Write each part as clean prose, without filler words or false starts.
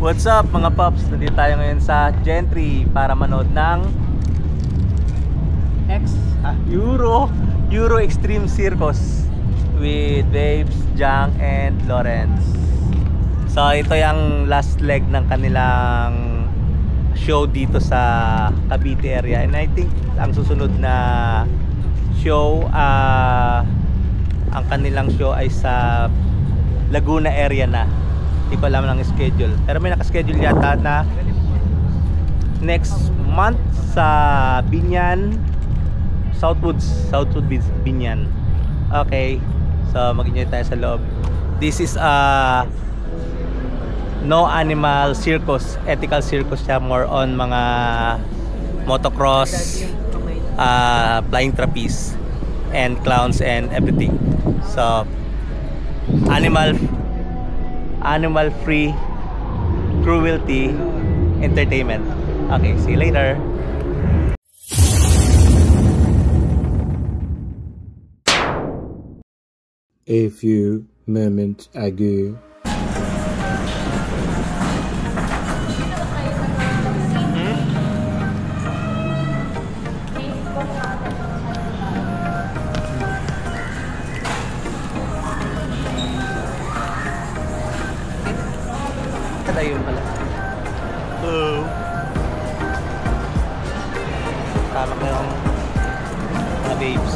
What's up mga Pops? Nandito tayo ngayon sa Gentry para manood ng Euro Extreme Circus with Babes, Jang, and Lawrence. So ito yung last leg ng kanilang show dito sa Cavite area, and I think ang susunod na show, ang kanilang show ay sa Laguna area na. Hindi ko alam ng schedule, pero may nakaschedule yata na next month sa Binyan, Southwood Binyan. Okay, so mag-enjoy tayo sa loob. This is no animal circus, ethical circus siya, more on mga motocross, flying trapeze, and clowns and everything. So animal free cruelty entertainment. Okay, see you later. A few moments ago. Ayun pala. Tama ko yung mga babes.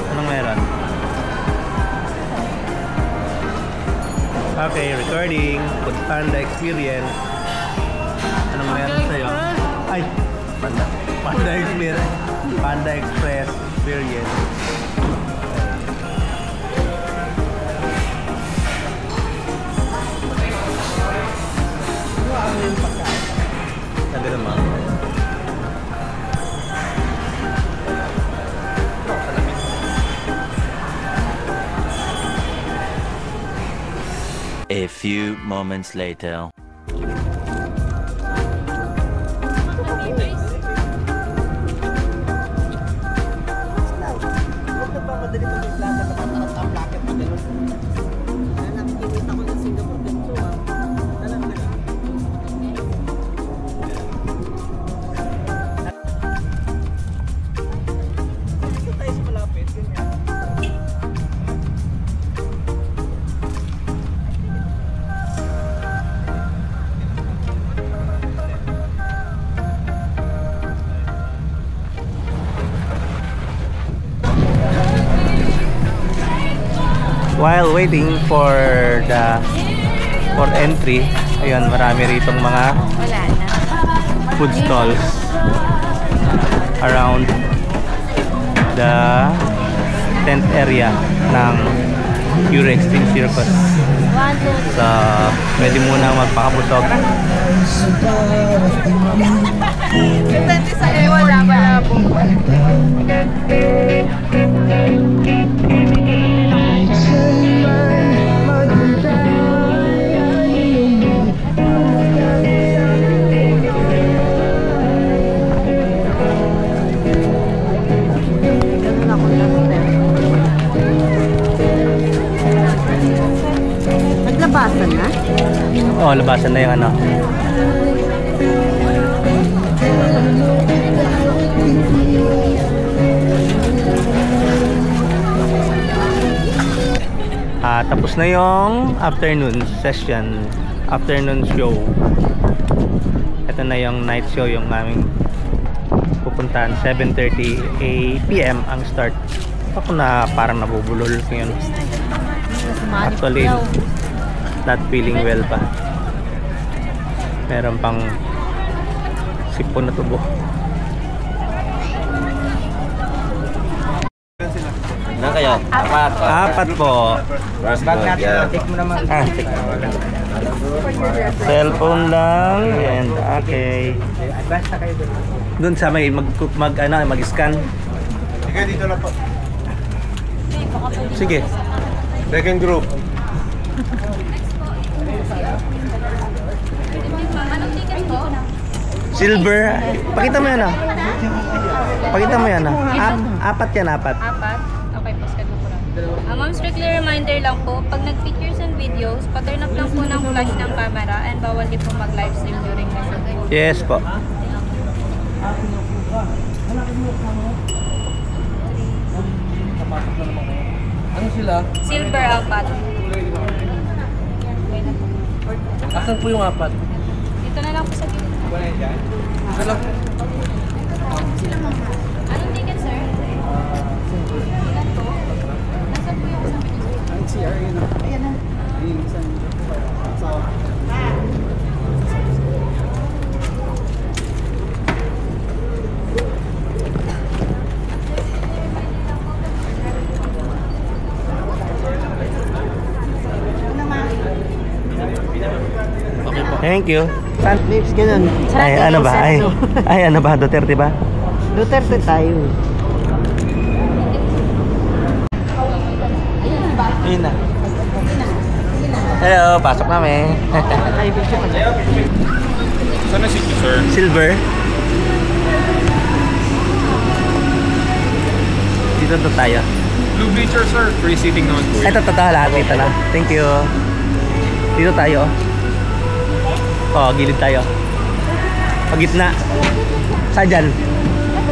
Anong meron? Okay, recording. Food Panda experience. Anong meron sa'yo? Ay! Panda experience. Panda Express experience. A few moments later. While waiting for entry, ayun, marami ritong mga food stalls around the tent area ng Euro Extreme Circus. So, pwede muna magpakabusog. Labasan na? Oh, labasan na yung ano. Tapos na yung afternoon session, afternoon show. Ito na yung night show, yung aming pupuntahan. 7:30 PM ang start. Ako na parang nabubulol ngayon. Actually, not feeling well pa. Meron pang sipon na tubo. Ilan kayo? Apat. Apat po. Bag natin. Take mo naman. Cellphone lang. And okay. Doon sa may mag-scan. Sige, dito na po. Sige. Second group. Silver. Pakita mo yan Pakita mo yan Apat yan, apat. Apat? Okay, paskan mo ko lang. Ma'am, strictly reminder lang po, pag nag-pictures and videos, pa-turn up lang po ng flash ng camera and bawal din po mag-livestream during the show. Yes po. Ano sila? Silver apat. Asan po yung apat? Dito na lang po sa gilid. Ito lang. Anong ticket, sir? Ilan po? Nasaan po yung kasama niyo, sir? Ayan na. Thank you. San? Babes, ganun. Ay, ano ba? Ay, ano ba? Duterte ba? Duterte tayo. Ayun na. Hello, pasok namin. Saan na seat, sir? Silver. Dito to tayo. Blue bleacher, sir. Free seating naman po. Ito, lahat dito na. Thank you. Dito tayo. Oh, gilid tayo. Gitna. Saan dyan?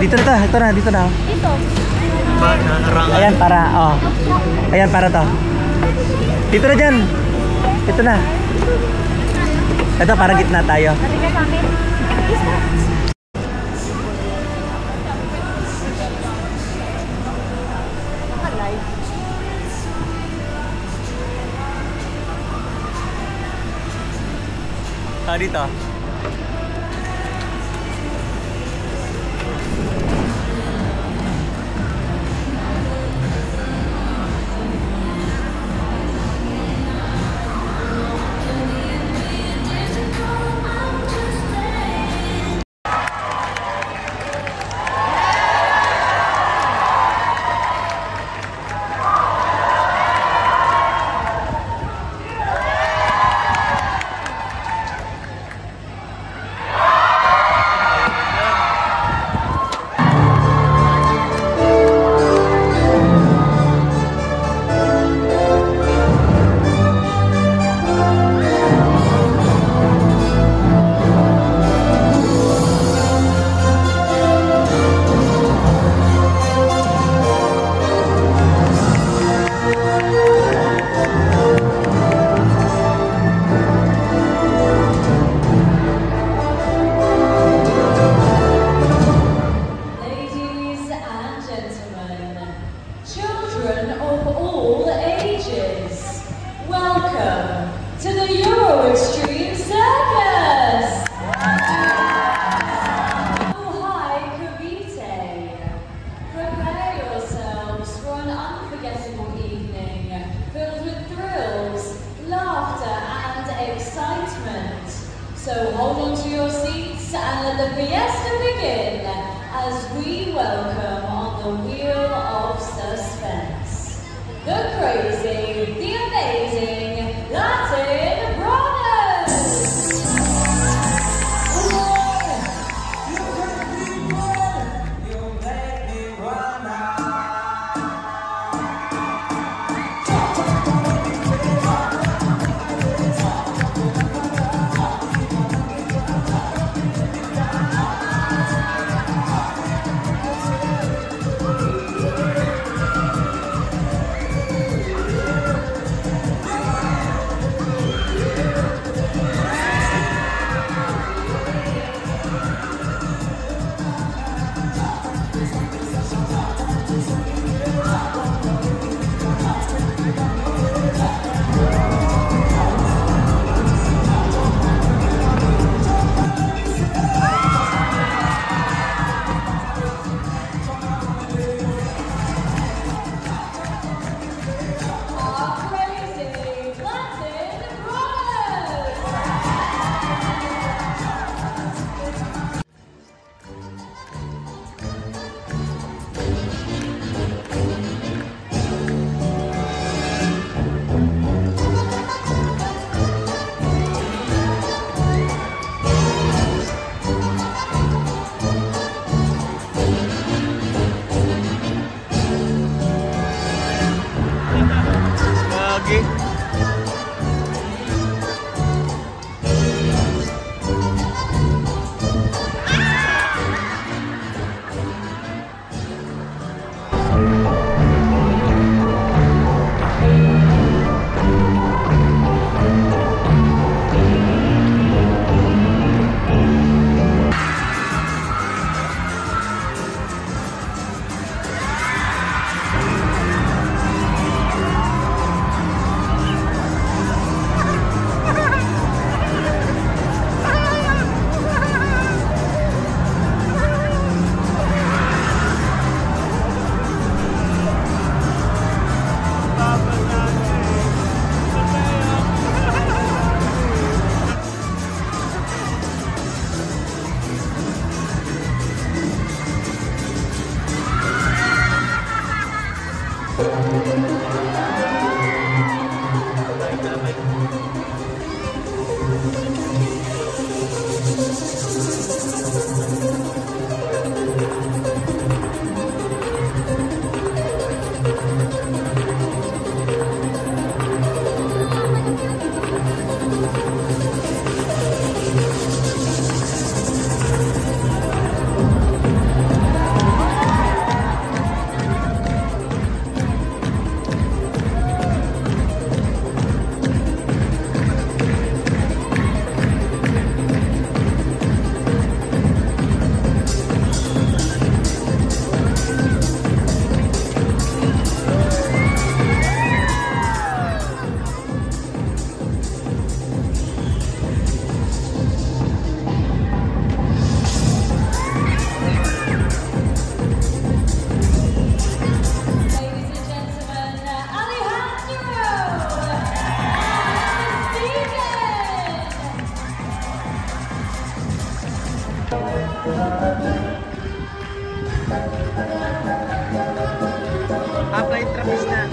Dito na to. Ito na, dito na. Dito. Ayan, para, oh. Ayan, para to. Dito na dyan. Ito na. Ito, para gitna tayo. Sabi ka sa amin. Oh, dito. So hold on to your seats and let the fiesta begin as we welcome on the wheel of suspense, the crazy, the amazing Latin Brothers! Half-light trapeze na.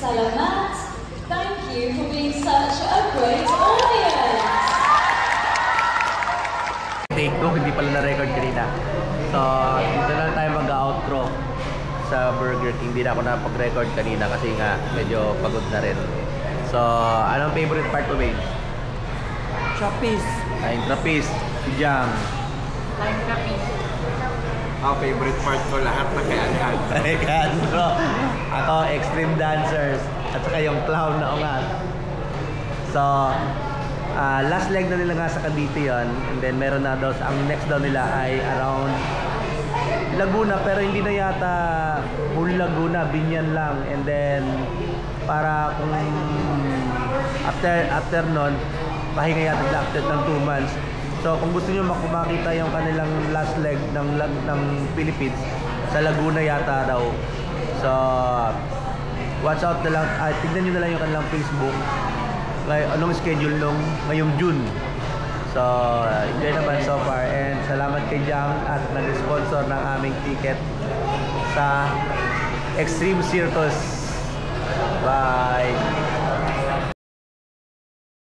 Salamat. Thank you for being such a great audience. Take 2, hindi pala na-record kanina. So, dito na tayo mag-outro sa Burger King. Hindi na ako napag-record kanina kasi nga medyo pagod na rin. So, anong favorite part mo, babe? Trapeze. Flying trapeze. Si Jam. Flying trapeze. Favorite part ko lahat na kay Alejandro. Ako, extreme dancers. At saka yung clown na ungat. So, last leg na nila nga sa Cavite yun. And then meron na daw, ang next daw nila ay around Laguna. Pero hindi na yata full Laguna, Binyan lang. And then, para kung after nun, pahinga yata after ng 2 months. So kung gusto niyo makita yung kanilang last leg ng Philippines, sa Laguna yata daw. So watch out na lang, tignan niyo na lang yung kanilang Facebook. Anong schedule ngayong June. So enjoy naman so far, and salamat kay Jang at nag-sponsor ng aming ticket sa Extreme Circus. Bye!